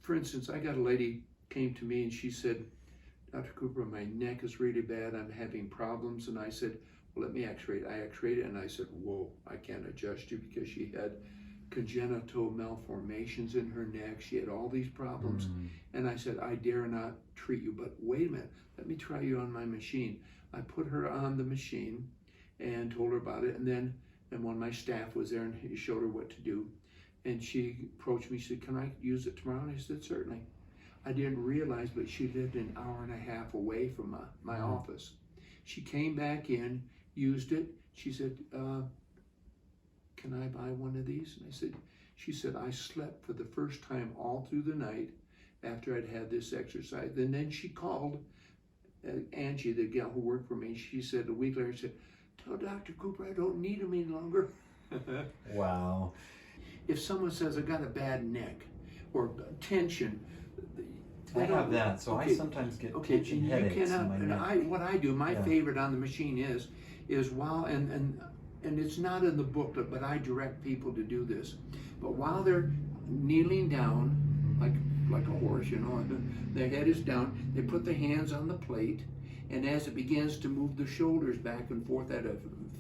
for instance, I got a lady came to me and she said, Dr. Cooper, my neck is really bad. I'm having problems. And I said, well, let me x-ray it. I x-rayed it and I said, whoa, I can't adjust you, because she had congenital malformations in her neck. She had all these problems. And I said, I dare not treat you, but wait a minute, let me try you on my machine. I put her on the machine and told her about it. And then one of my staff was there and he showed her what to do. And she approached me, she said, can I use it tomorrow? And I said, certainly. I didn't realize, but she lived an hour and a half away from my office. She came back in, used it. She said, can I buy one of these? And she said, I slept for the first time all through the night after I'd had this exercise. And then she called Angie, the gal who worked for me. She said a week later, she said, tell Dr. Cooper I don't need him any longer. Wow. If someone says, I got a bad neck or tension, I have that, so I sometimes get tension headaches in my neck. What I do, my favorite on the machine is while, and it's not in the booklet, but I direct people to do this. But while they're kneeling down, like a horse, you know, their head is down, they put their hands on the plate, and as it begins to move the shoulders back and forth at a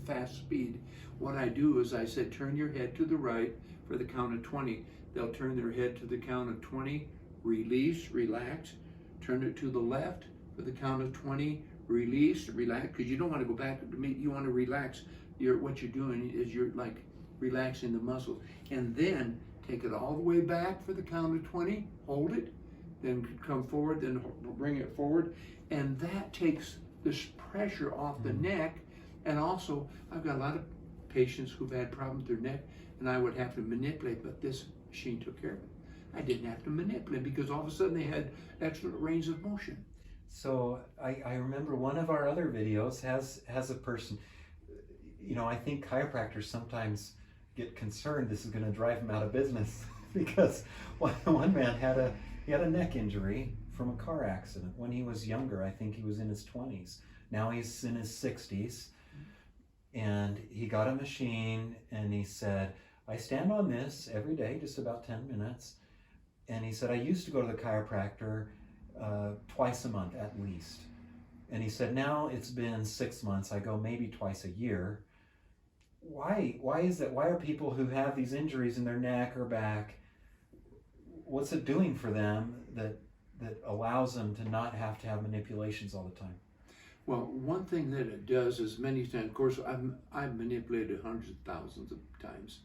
fast speed, what I do is I said, turn your head to the right for the count of 20. They'll turn their head to the count of 20, release, relax, turn it to the left for the count of 20, release, relax, because you don't want to go back to me, you want to relax. What you're doing is you're like relaxing the muscles, and then take it all the way back for the count of 20, hold it, then come forward, then bring it forward, and that takes this pressure off the neck. And also, I've got a lot of patients who've had problems with their neck, and I would have to manipulate, but this machine took care of it. I didn't have to manipulate because all of a sudden they had excellent range of motion. So I remember one of our other videos has a person, you know, I think chiropractors sometimes get concerned this is going to drive them out of business because one man had a neck injury from a car accident when he was younger. I think he was in his 20s. Now he's in his 60s, and he got a machine, and he said, I stand on this every day, just about 10 minutes. And he said, I used to go to the chiropractor twice a month at least. And he said, now it's been 6 months. I go maybe twice a year. Why is that? Why are people who have these injuries in their neck or back, what's it doing for them that allows them to not have to have manipulations all the time? Well, one thing that it does is many times, of course, I've manipulated hundreds of thousands of times.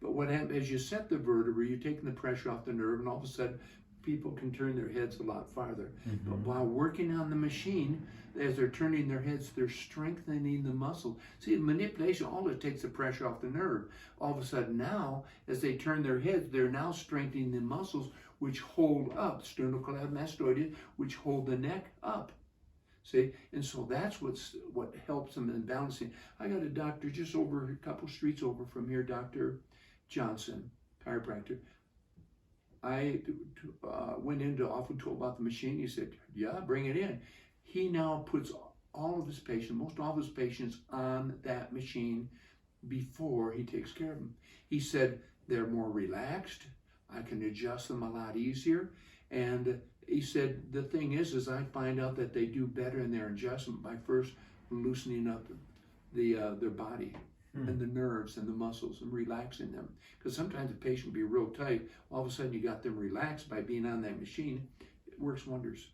But what happens is you set the vertebrae, you're taking the pressure off the nerve, and all of a sudden people can turn their heads a lot farther. But while working on the machine, as they're turning their heads, they're strengthening the muscle. See, in manipulation, all it takes the pressure off the nerve. All of a sudden now, as they turn their heads, they're now strengthening the muscles which hold up, sternocleidomastoideus, which hold the neck up. See, and so that's what helps them in balancing. I got a doctor just over a couple streets over from here, Dr. Johnson, chiropractor. I went in to offer told about the machine. He said, yeah, bring it in. He now puts all of his patients, most all of his patients, on that machine before he takes care of them. He said, they're more relaxed. I can adjust them a lot easier. And he said, the thing is I find out that they do better in their adjustment by first loosening up their body and the nerves and the muscles and relaxing them. Because sometimes a patient will be real tight. All of a sudden you got them relaxed by being on that machine. It works wonders.